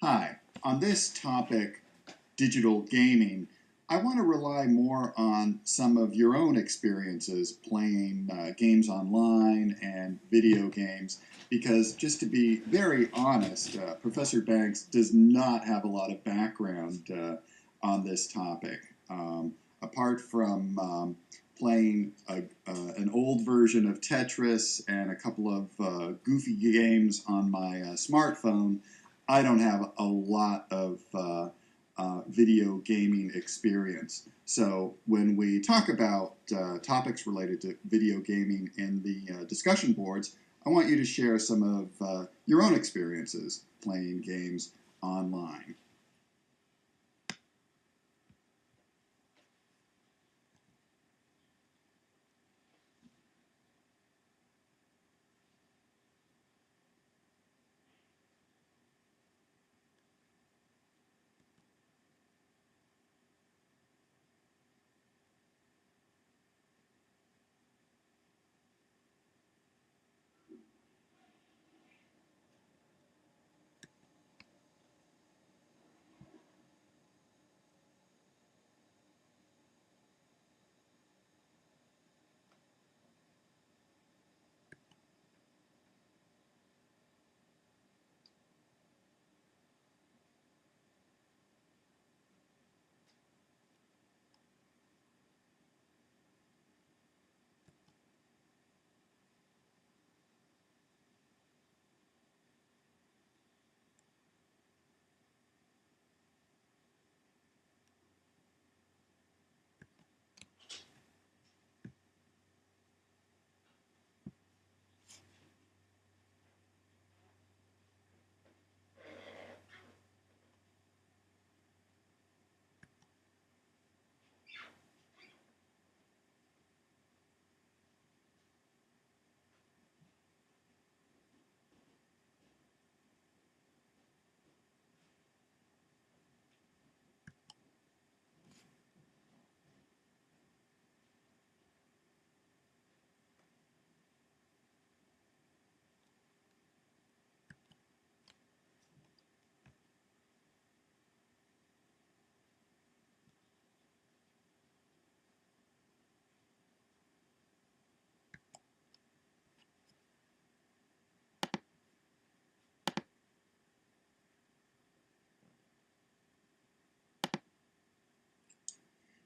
Hi, on this topic, digital gaming, I want to rely more on some of your own experiences playing games online and video games because, just to be very honest, Professor Banks does not have a lot of background on this topic. Apart from playing an old version of Tetris and a couple of goofy games on my smartphone, I don't have a lot of video gaming experience. So when we talk about topics related to video gaming in the discussion boards, I want you to share some of your own experiences playing games online.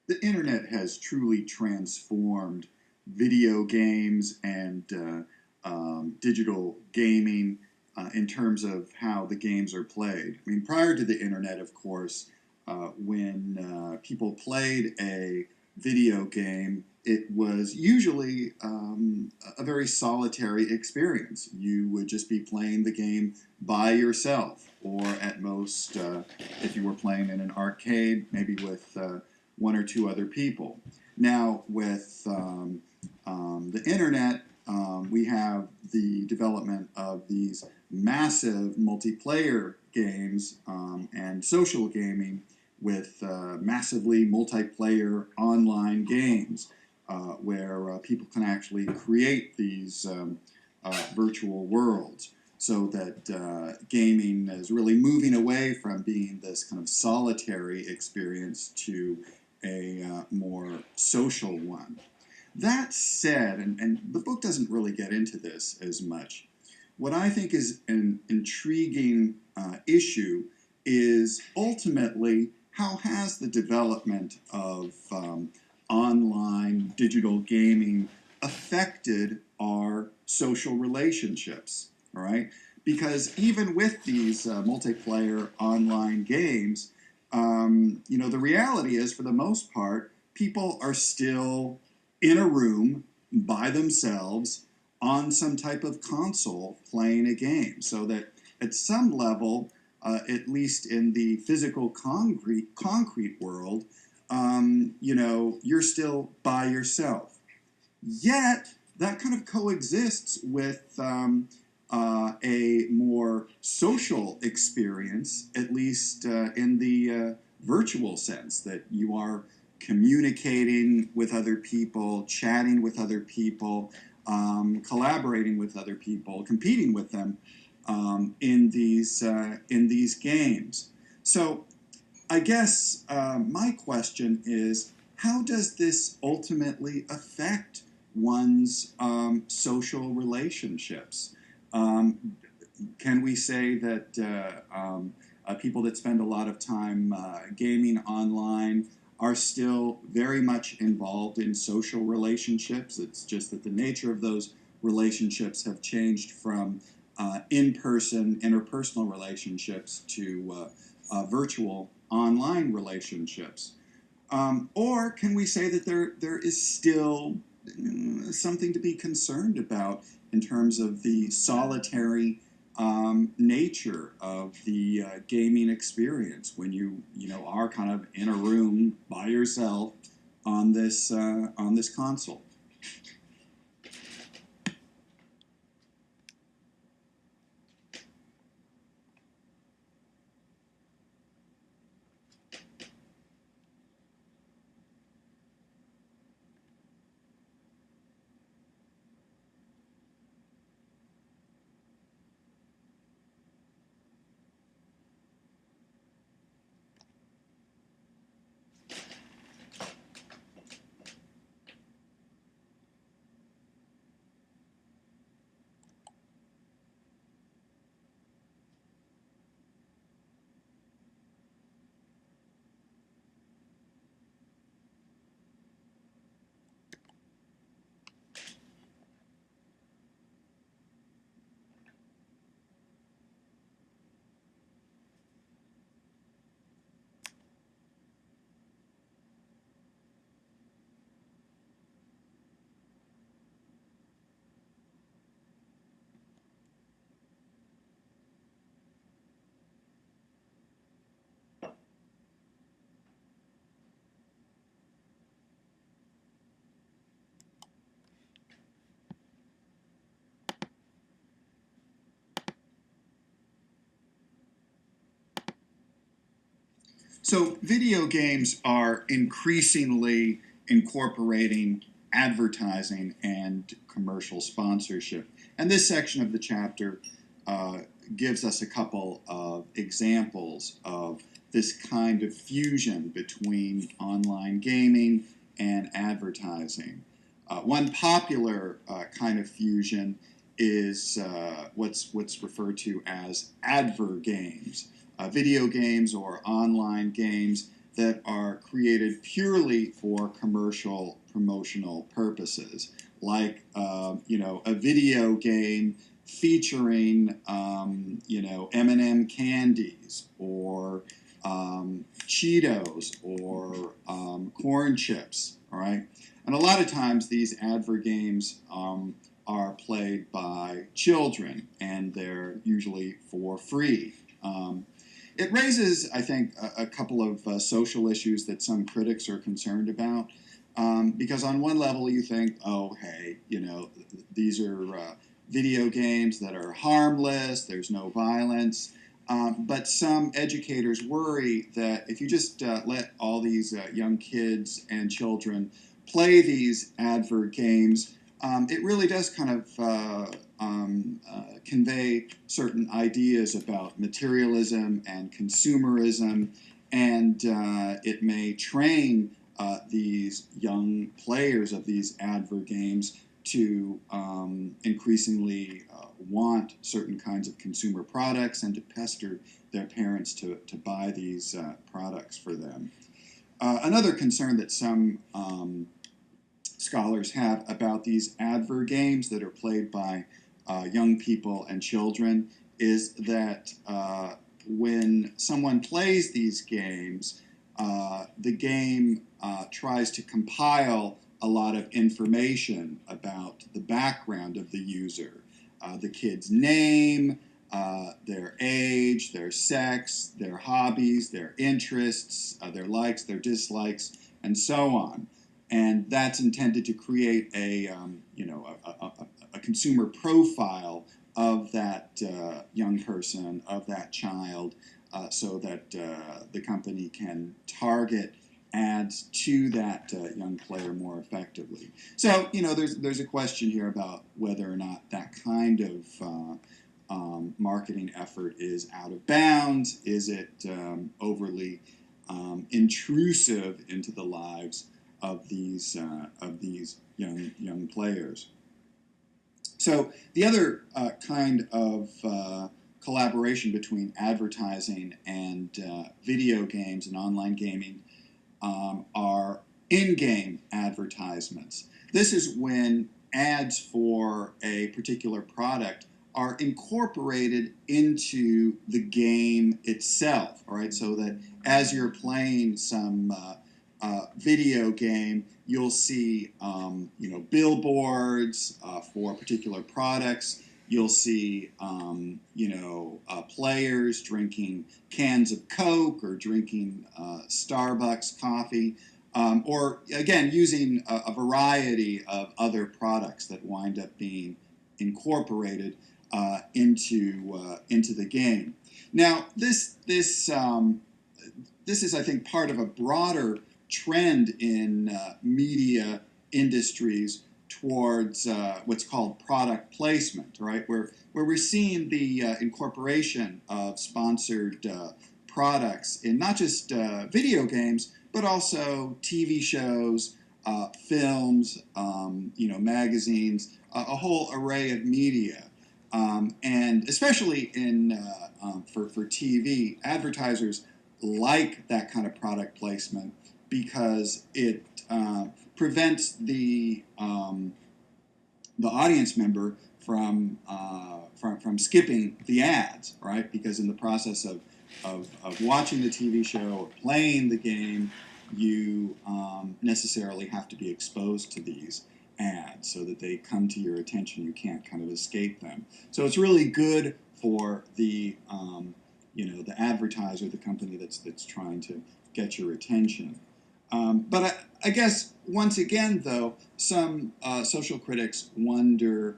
The internet has truly transformed video games and digital gaming in terms of how the games are played. I mean, prior to the internet, of course, when people played a video game, it was usually a very solitary experience. You would just be playing the game by yourself, or at most, if you were playing in an arcade, maybe with one or two other people. Now, with the internet, we have the development of these massive multiplayer games and social gaming with massively multiplayer online games where people can actually create these virtual worlds. So that gaming is really moving away from being this kind of solitary experience to a more social one. That said, and the book doesn't really get into this as much, what I think is an intriguing issue is ultimately how has the development of online digital gaming affected our social relationships, all right? Because even with these multiplayer online games, the reality is, for the most part, people are still in a room by themselves on some type of console playing a game. So that at some level, at least in the physical concrete world, you're still by yourself. Yet that kind of coexists with a more social experience, at least in the virtual sense, that you are communicating with other people, chatting with other people, collaborating with other people, competing with them. in these games. So I guess my question is, how does this ultimately affect one's social relationships? Um, can we say that people that spend a lot of time gaming online are still very much involved in social relationships? It's just that the nature of those relationships have changed from in-person, interpersonal relationships to virtual online relationships. Or can we say that there is still something to be concerned about in terms of the solitary nature of the gaming experience when you know are kind of in a room by yourself on this console? So, video games are increasingly incorporating advertising and commercial sponsorship. And this section of the chapter uh, gives us a couple of examples of this kind of fusion between online gaming and advertising. One popular kind of fusion is what's referred to as adver games, video games or online games that are created purely for commercial promotional purposes, like a video game featuring M&M candies or Cheetos or corn chips. All right, and a lot of times these adver games are played by children, and they're usually for free. It raises, I think, a couple of social issues that some critics are concerned about. Because on one level, you think, oh, hey, these are video games that are harmless, there's no violence. But some educators worry that if you just let all these young kids and children play these advert games, it really does kind of convey certain ideas about materialism and consumerism, and it may train these young players of these advert games to increasingly want certain kinds of consumer products and to pester their parents to buy these products for them. Another concern that some scholars have about these adver games that are played by young people and children is that when someone plays these games, the game tries to compile a lot of information about the background of the user, the kid's name, their age, their sex, their hobbies, their interests, their likes, their dislikes, and so on. And that's intended to create a consumer profile of that young person, of that child, so that the company can target ads to that young player more effectively. So there's a question here about whether or not that kind of marketing effort is out of bounds? Is it overly intrusive into the lives of these young players? So the other kind of collaboration between advertising and video games and online gaming are in-game advertisements. This is when ads for a particular product are incorporated into the game itself, all right? So that as you're playing some video game, you'll see billboards for particular products. You'll see players drinking cans of Coke or drinking Starbucks coffee, or again using a variety of other products that wind up being incorporated into the game. Now this is, I think, part of a broader trend in media industries towards what's called product placement, right? Where we're seeing the incorporation of sponsored products in not just video games, but also TV shows, films, magazines, a whole array of media. And especially for TV, advertisers like that kind of product placement because it prevents the audience member from skipping the ads, right? Because in the process of watching the TV show or playing the game, you necessarily have to be exposed to these ads so that they come to your attention. You can't kind of escape them. So it's really good for the the advertiser, the company that's trying to get your attention. But I guess once again, though, some social critics wonder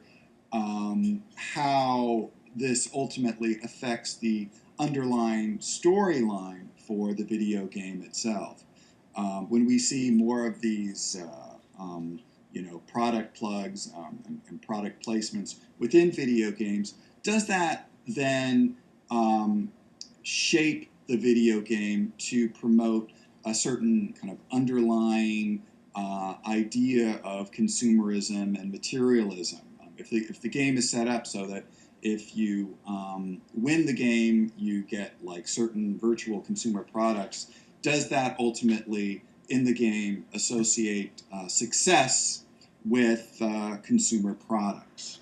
how this ultimately affects the underlying storyline for the video game itself. When we see more of these product plugs and product placements within video games, does that then shape the video game to promote a certain kind of underlying idea of consumerism and materialism? If the game is set up so that if you win the game, you get like certain virtual consumer products, does that ultimately in the game associate success with consumer products?